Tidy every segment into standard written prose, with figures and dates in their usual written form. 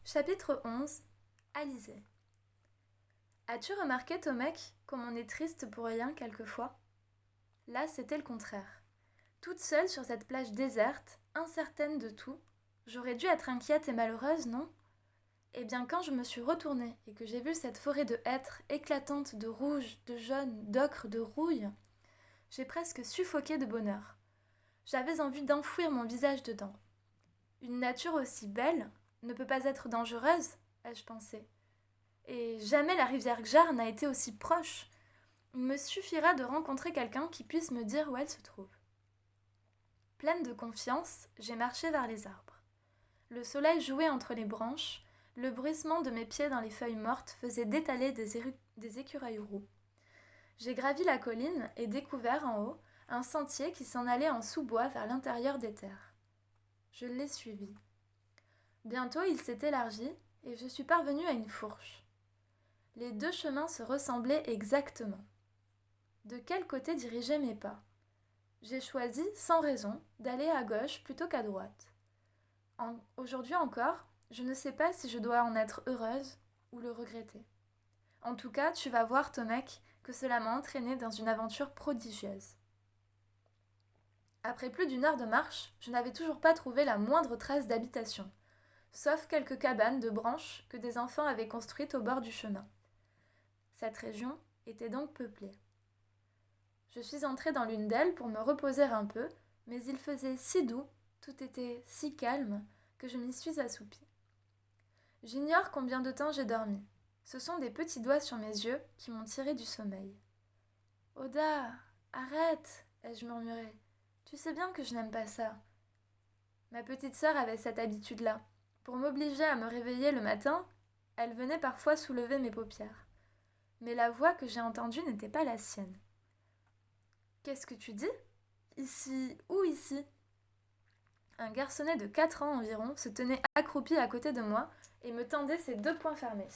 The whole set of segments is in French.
Chapitre 11. Alizée. As-tu remarqué, Tomek, comme on est triste pour rien quelquefois? Là, c'était le contraire. Toute seule sur cette plage déserte, incertaine de tout, j'aurais dû être inquiète et malheureuse, non? Eh bien, quand je me suis retournée et que j'ai vu cette forêt de hêtres éclatante de rouge, de jaune, d'ocre, de rouille, j'ai presque suffoqué de bonheur. J'avais envie d'enfouir mon visage dedans. Une nature aussi belle ne peut pas être dangereuse, ai-je pensé. Et jamais la rivière Gjar n'a été aussi proche. Il me suffira de rencontrer quelqu'un qui puisse me dire où elle se trouve. Pleine de confiance, j'ai marché vers les arbres. Le soleil jouait entre les branches, le bruissement de mes pieds dans les feuilles mortes faisait détaler des écureuils roux. J'ai gravi la colline et découvert en haut un sentier qui s'en allait en sous-bois vers l'intérieur des terres. Je l'ai suivi. Bientôt il s'est élargi et je suis parvenue à une fourche. Les deux chemins se ressemblaient exactement. De quel côté diriger mes pas? J'ai choisi, sans raison, d'aller à gauche plutôt qu'à droite. Aujourd'hui encore, je ne sais pas si je dois en être heureuse ou le regretter. En tout cas, tu vas voir, Tomek, que cela m'a entraînée dans une aventure prodigieuse. Après plus d'1 heure de marche, je n'avais toujours pas trouvé la moindre trace d'habitation, sauf quelques cabanes de branches que des enfants avaient construites au bord du chemin. Cette région était donc peuplée. Je suis entrée dans l'une d'elles pour me reposer un peu, mais il faisait si doux, tout était si calme, que je m'y suis assoupie. J'ignore combien de temps j'ai dormi. Ce sont des petits doigts sur mes yeux qui m'ont tiré du sommeil. « Oda, arrête !» ai-je murmuré. « Tu sais bien que je n'aime pas ça. » Ma petite sœur avait cette habitude-là. Pour m'obliger à me réveiller le matin, elle venait parfois soulever mes paupières. Mais la voix que j'ai entendue n'était pas la sienne. « Qu'est-ce que tu dis ? Ici, où ici ?» Un garçonnet de 4 ans environ se tenait accroupi à côté de moi et me tendait ses 2 poings fermés.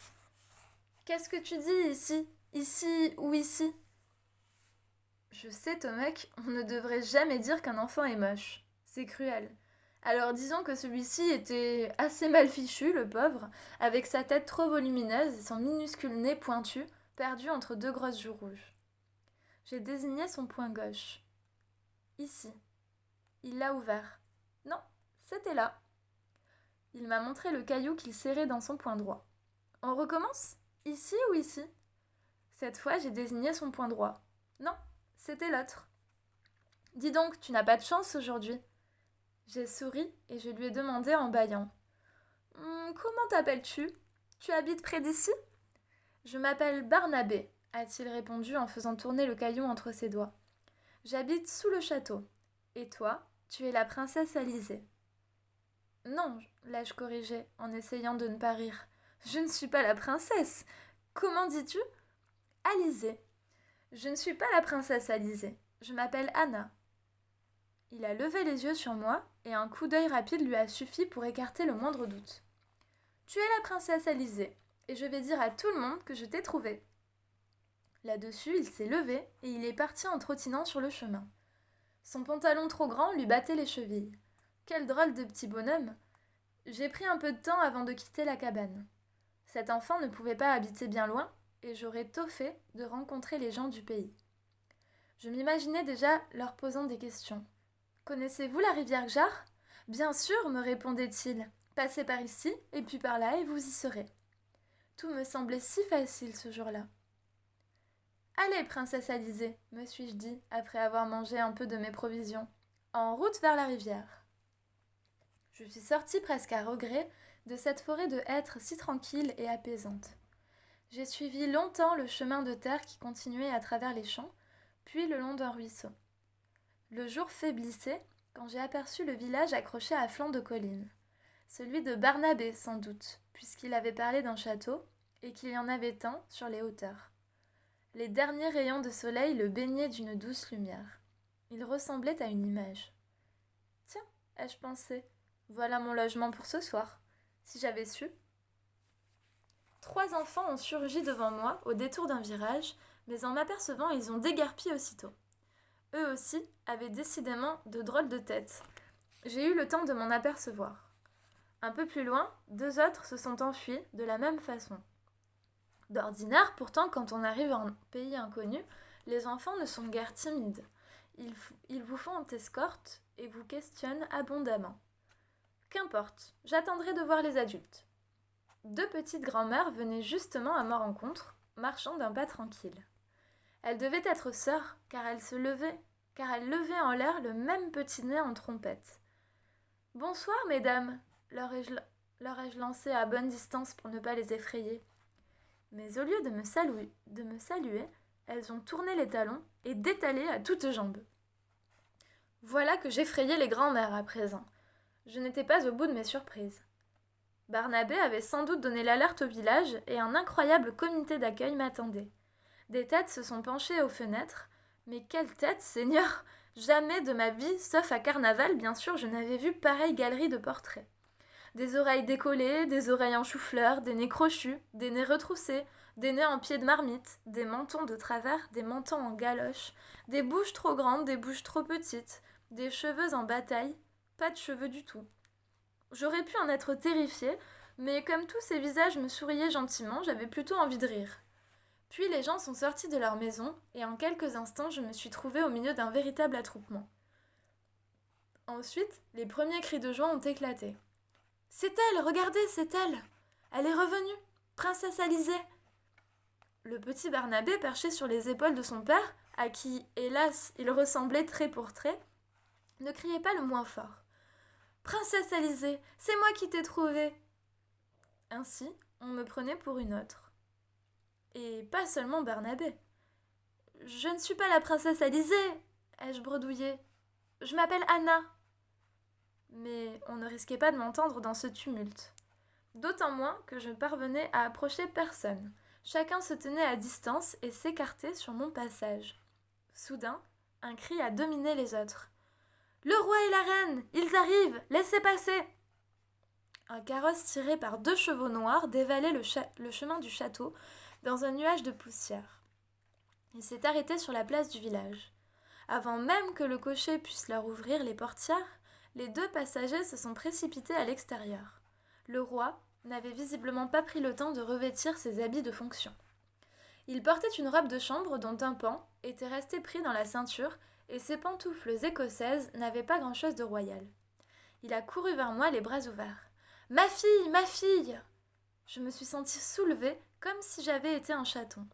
« Qu'est-ce que tu dis ici ? Ici, où ici ?» Je sais, Tomek, on ne devrait jamais dire qu'un enfant est moche. C'est cruel. Alors disons que celui-ci était assez mal fichu, le pauvre, avec sa tête trop volumineuse et son minuscule nez pointu, perdu entre 2 grosses joues rouges. J'ai désigné son poing gauche. Ici. Il l'a ouvert. Non, c'était là. Il m'a montré le caillou qu'il serrait dans son poing droit. On recommence ? Ici ou ici ? Cette fois, j'ai désigné son poing droit. Non, c'était l'autre. Dis donc, tu n'as pas de chance aujourd'hui. J'ai souri et je lui ai demandé en bâillant. Comment t'appelles-tu ? Tu habites près d'ici ? Je m'appelle Barnabé, a-t-il répondu en faisant tourner le caillou entre ses doigts. J'habite sous le château. Et toi, tu es la princesse Alizée. Non, l'ai-je corrigé en essayant de ne pas rire. Je ne suis pas la princesse. Comment dis-tu ? Alizée. Je ne suis pas la princesse Alizée. Je m'appelle Anna. Il a levé les yeux sur moi et un coup d'œil rapide lui a suffi pour écarter le moindre doute. Tu es la princesse Alizée et je vais dire à tout le monde que je t'ai trouvée. Là-dessus, il s'est levé et il est parti en trottinant sur le chemin. Son pantalon trop grand lui battait les chevilles. Quel drôle de petit bonhomme ! J'ai pris un peu de temps avant de quitter la cabane. Cet enfant ne pouvait pas habiter bien loin et j'aurais tôt fait de rencontrer les gens du pays. Je m'imaginais déjà leur posant des questions. « Connaissez-vous la rivière Gjar ?»« Bien sûr, me répondait-il. Passez par ici et puis par là et vous y serez. » Tout me semblait si facile ce jour-là. « Allez, princesse Alizée, me suis-je dit, après avoir mangé un peu de mes provisions. En route vers la rivière. » Je suis sortie presque à regret de cette forêt de hêtres si tranquille et apaisante. J'ai suivi longtemps le chemin de terre qui continuait à travers les champs, puis le long d'un ruisseau. Le jour faiblissait quand j'ai aperçu le village accroché à flanc de colline. Celui de Barnabé, sans doute, puisqu'il avait parlé d'un château et qu'il y en avait un sur les hauteurs. Les derniers rayons de soleil le baignaient d'une douce lumière. Il ressemblait à une image. « Tiens, ai-je pensé, voilà mon logement pour ce soir, si j'avais su. » 3 enfants ont surgi devant moi au détour d'un virage, mais en m'apercevant, ils ont déguerpi aussitôt. Eux aussi avaient décidément de drôles de têtes. J'ai eu le temps de m'en apercevoir. Un peu plus loin, 2 autres se sont enfuis de la même façon. D'ordinaire, pourtant, quand on arrive en pays inconnu, les enfants ne sont guère timides. Ils vous font escorte et vous questionnent abondamment. Qu'importe, j'attendrai de voir les adultes. 2 petites grand-mères venaient justement à ma rencontre, marchant d'un pas tranquille. Elles devaient être sœurs, car elles levaient en l'air le même petit nez en trompette. « Bonsoir, mesdames !» leur ai-je lancé à bonne distance pour ne pas les effrayer. Mais au lieu de me saluer, elles ont tourné les talons et détalé à toutes jambes. Voilà que j'effrayais les grands-mères à présent. Je n'étais pas au bout de mes surprises. Barnabé avait sans doute donné l'alerte au village et un incroyable comité d'accueil m'attendait. Des têtes se sont penchées aux fenêtres. Mais quelle tête, Seigneur! Jamais de ma vie, sauf à Carnaval, bien sûr, je n'avais vu pareille galerie de portraits. Des oreilles décollées, des oreilles en chou-fleur, des nez crochus, des nez retroussés, des nez en pied de marmite, des mentons de travers, des mentons en galoche, des bouches trop grandes, des bouches trop petites, des cheveux en bataille, pas de cheveux du tout. J'aurais pu en être terrifiée, mais comme tous ces visages me souriaient gentiment, j'avais plutôt envie de rire. Puis les gens sont sortis de leur maison, et en quelques instants je me suis trouvée au milieu d'un véritable attroupement. Ensuite, les premiers cris de joie ont éclaté. « C'est elle, regardez, c'est elle! Elle est revenue! Princesse Alizée !» Le petit Barnabé, perché sur les épaules de son père, à qui, hélas, il ressemblait trait pour trait, ne criait pas le moins fort. « Princesse Alizée, c'est moi qui t'ai trouvée !» Ainsi, on me prenait pour une autre. Et pas seulement Barnabé. « Je ne suis pas la princesse Alizée !» ai-je bredouillé. « Je m'appelle Anna !» Mais on ne risquait pas de m'entendre dans ce tumulte. D'autant moins que je parvenais à approcher personne. Chacun se tenait à distance et s'écartait sur mon passage. Soudain, un cri a dominé les autres. « Le roi et la reine, ils arrivent, laissez passer !» Un carrosse tiré par 2 chevaux noirs dévalait le chemin du château dans un nuage de poussière. Il s'est arrêté sur la place du village. Avant même que le cocher puisse leur ouvrir les portières, les 2 passagers se sont précipités à l'extérieur. Le roi n'avait visiblement pas pris le temps de revêtir ses habits de fonction. Il portait une robe de chambre dont un pan était resté pris dans la ceinture et ses pantoufles écossaises n'avaient pas grand-chose de royal. Il a couru vers moi les bras ouverts. « Ma fille, ma fille !» Je me suis sentie soulevée comme si j'avais été un chaton.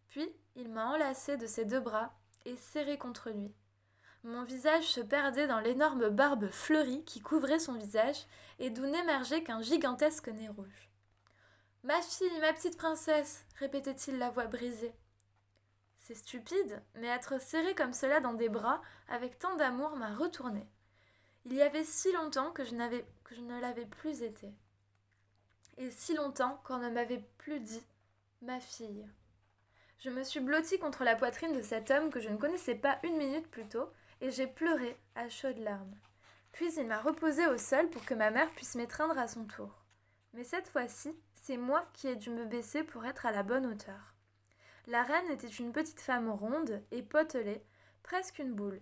Puis il m'a enlacée de ses 2 bras et serrée contre lui. Mon visage se perdait dans l'énorme barbe fleurie qui couvrait son visage et d'où n'émergeait qu'un gigantesque nez rouge. « Ma fille, ma petite princesse !» répétait-il la voix brisée. C'est stupide, mais être serré comme cela dans des bras avec tant d'amour m'a retournée. Il y avait si longtemps que je ne l'avais plus été. Et si longtemps qu'on ne m'avait plus dit « ma fille ». Je me suis blottie contre la poitrine de cet homme que je ne connaissais pas 1 minute plus tôt, et j'ai pleuré à chaudes larmes. Puis il m'a reposée au sol pour que ma mère puisse m'étreindre à son tour. Mais cette fois-ci, c'est moi qui ai dû me baisser pour être à la bonne hauteur. La reine était une petite femme ronde et potelée, presque une boule.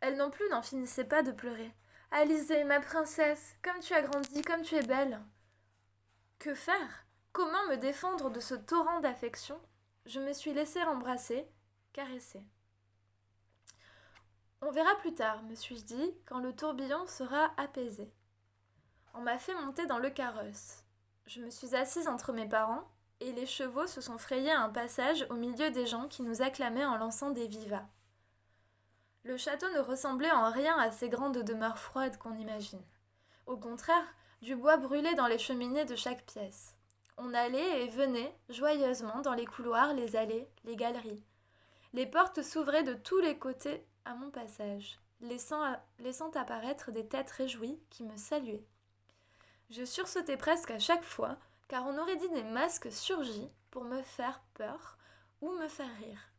Elle non plus n'en finissait pas de pleurer. « Alizée, ma princesse, comme tu as grandi, comme tu es belle !» Que faire? Comment me défendre de ce torrent d'affection? Je me suis laissée embrasser, caresser. On verra plus tard, me suis-je dit, quand le tourbillon sera apaisé. On m'a fait monter dans le carrosse. Je me suis assise entre mes parents, et les chevaux se sont frayés un passage au milieu des gens qui nous acclamaient en lançant des vivas. Le château ne ressemblait en rien à ces grandes demeures froides qu'on imagine. Au contraire, du bois brûlait dans les cheminées de chaque pièce. On allait et venait joyeusement dans les couloirs, les allées, les galeries. Les portes s'ouvraient de tous les côtés à mon passage, laissant apparaître des têtes réjouies qui me saluaient. Je sursautais presque à chaque fois, car on aurait dit des masques surgis pour me faire peur ou me faire rire.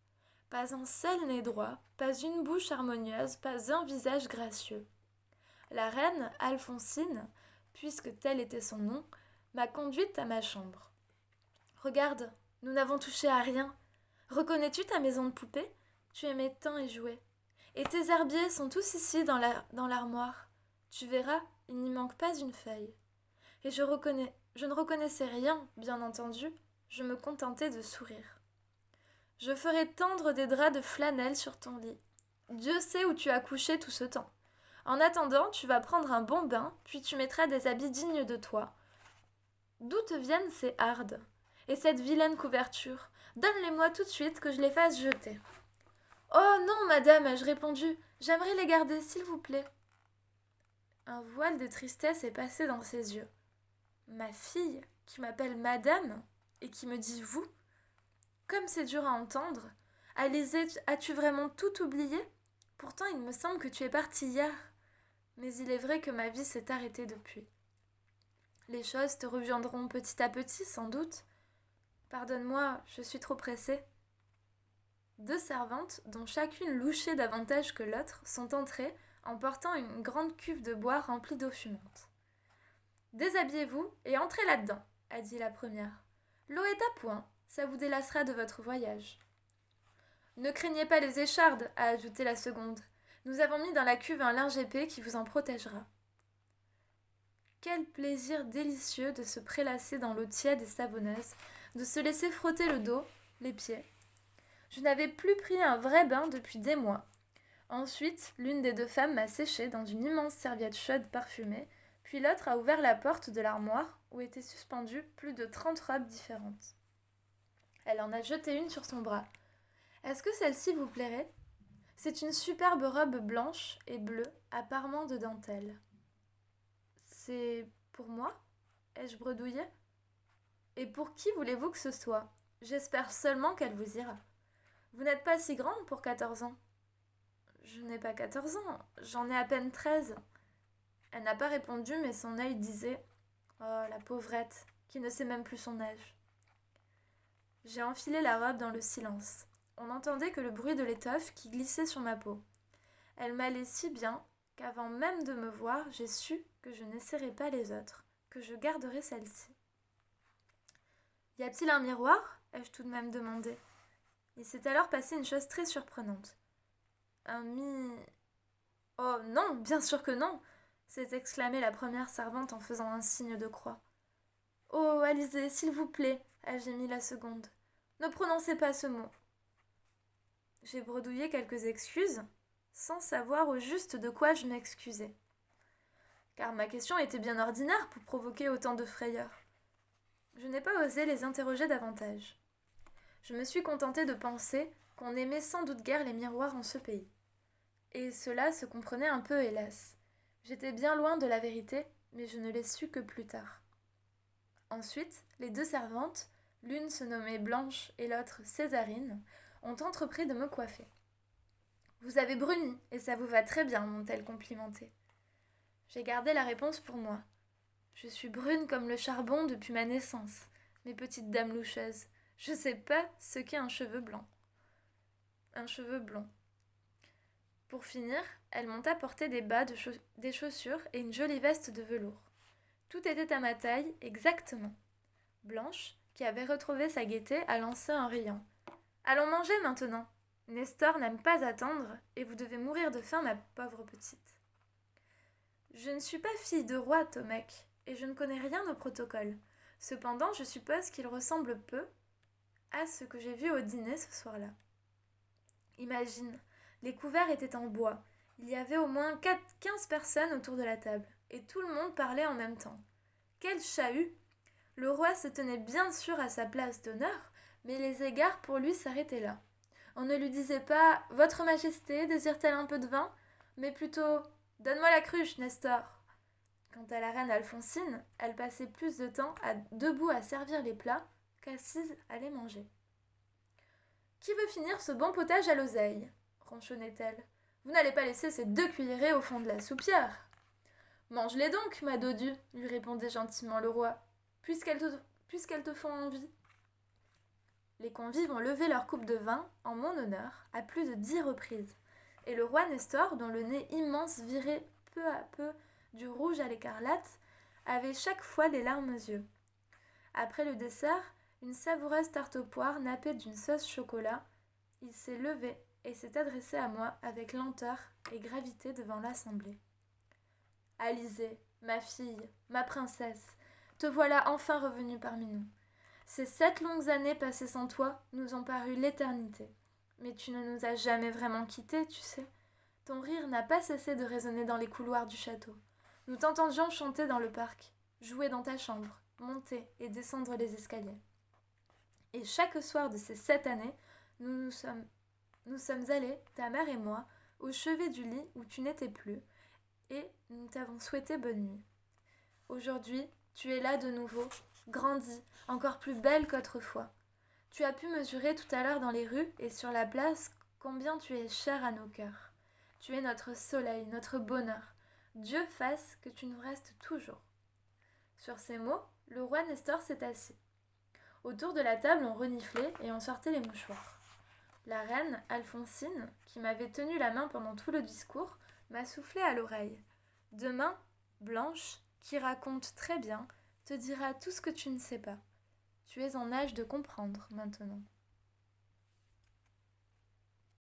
Pas un seul nez droit, pas une bouche harmonieuse, pas un visage gracieux. La reine, Alphonsine, puisque tel était son nom, m'a conduite à ma chambre. « Regarde, nous n'avons touché à rien. Reconnais-tu ta maison de poupée? Tu aimais tant y jouer. Et tes herbiers sont tous ici dans l'armoire. Tu verras, il n'y manque pas une feuille. Et je ne reconnaissais rien, bien entendu, je me contentais de sourire. Je ferai tendre des draps de flanelle sur ton lit. Dieu sait où tu as couché tout ce temps. En attendant, tu vas prendre un bon bain, puis tu mettras des habits dignes de toi. D'où te viennent ces hardes et cette vilaine couverture? Donne-les-moi tout de suite, que je les fasse jeter. Oh non, madame, ai-je répondu, j'aimerais les garder, s'il vous plaît. Un voile de tristesse est passé dans ses yeux. Ma fille, qui m'appelle madame, et qui me dit vous? Comme c'est dur à entendre. Alizée, as-tu vraiment tout oublié? Pourtant, il me semble que tu es partie hier. Mais il est vrai que ma vie s'est arrêtée depuis. Les choses te reviendront petit à petit, sans doute. Pardonne-moi, je suis trop pressée. 2 servantes, dont chacune louchait davantage que l'autre, sont entrées en portant une grande cuve de bois remplie d'eau fumante. Déshabillez-vous et entrez là-dedans, a dit la première. L'eau est à point, ça vous délassera de votre voyage. Ne craignez pas les échardes, a ajouté la seconde. Nous avons mis dans la cuve un linge épais qui vous en protégera. Quel plaisir délicieux de se prélasser dans l'eau tiède et savonneuse, de se laisser frotter le dos, les pieds. Je n'avais plus pris un vrai bain depuis des mois. Ensuite, l'une des 2 femmes m'a séché dans une immense serviette chaude parfumée, puis l'autre a ouvert la porte de l'armoire où étaient suspendues plus de 30 robes différentes. Elle en a jeté une sur son bras. Est-ce que celle-ci vous plairait? C'est une superbe robe blanche et bleue à parements de dentelle. C'est pour moi? Ai-je bredouillé? Et pour qui voulez-vous que ce soit? J'espère seulement qu'elle vous ira. Vous n'êtes pas si grande pour 14 ans. Je n'ai pas 14 ans, j'en ai à peine 13. Elle n'a pas répondu, mais son œil disait « Oh, la pauvrette, qui ne sait même plus son âge. » J'ai enfilé la robe dans le silence. On n'entendait que le bruit de l'étoffe qui glissait sur ma peau. Elle m'allait si bien qu'avant même de me voir, j'ai su que je n'essaierais pas les autres, que je garderais celle-ci. « Y a-t-il un miroir ?» ai-je tout de même demandé. Il s'est alors passé une chose très surprenante. Oh non, bien sûr que non, s'est exclamée la première servante en faisant un signe de croix. Oh, Alizée, s'il vous plaît, a gémi la seconde. Ne prononcez pas ce mot. J'ai bredouillé quelques excuses, sans savoir au juste de quoi je m'excusais. Car ma question était bien ordinaire pour provoquer autant de frayeur. Je n'ai pas osé les interroger davantage. Je me suis contentée de penser qu'on n'aimait sans doute guère les miroirs en ce pays. Et cela se comprenait un peu, hélas. J'étais bien loin de la vérité, mais je ne l'ai su que plus tard. Ensuite, les 2 servantes, l'une se nommait Blanche et l'autre Césarine, ont entrepris de me coiffer. « Vous avez bruni, et ça vous va très bien, m'ont-elles complimenté. J'ai gardé la réponse pour moi. Je suis brune comme le charbon depuis ma naissance, mes petites dames loucheuses. Je ne sais pas ce qu'est un cheveu blanc. Un cheveu blond. Pour finir, elles m'ont apporté des bas, des chaussures et une jolie veste de velours. Tout était à ma taille, exactement. Blanche, qui avait retrouvé sa gaieté, a lancé en riant. « Allons manger maintenant. Nestor n'aime pas attendre, et vous devez mourir de faim, ma pauvre petite. » Je ne suis pas fille de roi, Tomek, et je ne connais rien au protocole. Cependant, je suppose qu'il ressemble peu à ce que j'ai vu au dîner ce soir-là. Imagine, les couverts étaient en bois. Il y avait au moins 15 personnes autour de la table, et tout le monde parlait en même temps. Quel chahut! Le roi se tenait bien sûr à sa place d'honneur, mais les égards pour lui s'arrêtaient là. On ne lui disait pas « Votre Majesté, désire-t-elle un peu de vin ?» mais plutôt « Donne-moi la cruche, Nestor !» Quant à la reine Alphonsine, elle passait plus de temps debout à servir les plats qu'assise à les manger. « Qui veut finir ce bon potage à l'oseille ?» ronchonnait-elle. « Vous n'allez pas laisser ces 2 cuillerées au fond de la soupière !»« Mange-les donc, ma dodue !» lui répondait gentiment le roi, « puisqu'elles te font envie. » Les convives ont levé leur coupe de vin en mon honneur à plus de 10 reprises, et le roi Nestor, dont le nez immense virait peu à peu du rouge à l'écarlate, avait chaque fois les larmes aux yeux. Après le dessert, une savoureuse tarte aux poires nappée d'une sauce chocolat, il s'est levé et s'est adressé à moi avec lenteur et gravité devant l'assemblée. « Alizée, Ma fille, ma princesse, te voilà enfin revenue parmi nous. Ces 7 longues années passées sans toi nous ont paru l'éternité. Mais tu ne nous as jamais vraiment quittés, tu sais. Ton rire n'a pas cessé de résonner dans les couloirs du château. Nous t'entendions chanter dans le parc, jouer dans ta chambre, monter et descendre les escaliers. Et chaque soir de ces 7 années, nous sommes allés, ta mère et moi, au chevet du lit où tu n'étais plus, et nous t'avons souhaité bonne nuit. Aujourd'hui, tu es là de nouveau, grandie, encore plus belle qu'autrefois. Tu as pu mesurer tout à l'heure dans les rues et sur la place combien tu es chère à nos cœurs. Tu es notre soleil, notre bonheur. Dieu fasse que tu nous restes toujours. Sur ces mots, le roi Nestor s'est assis. Autour de la table, on reniflait et on sortait les mouchoirs. La reine, Alphonsine, qui m'avait tenu la main pendant tout le discours, m'a soufflé à l'oreille. Demain, Blanche, qui raconte très bien, te dira tout ce que tu ne sais pas. Tu es en âge de comprendre maintenant.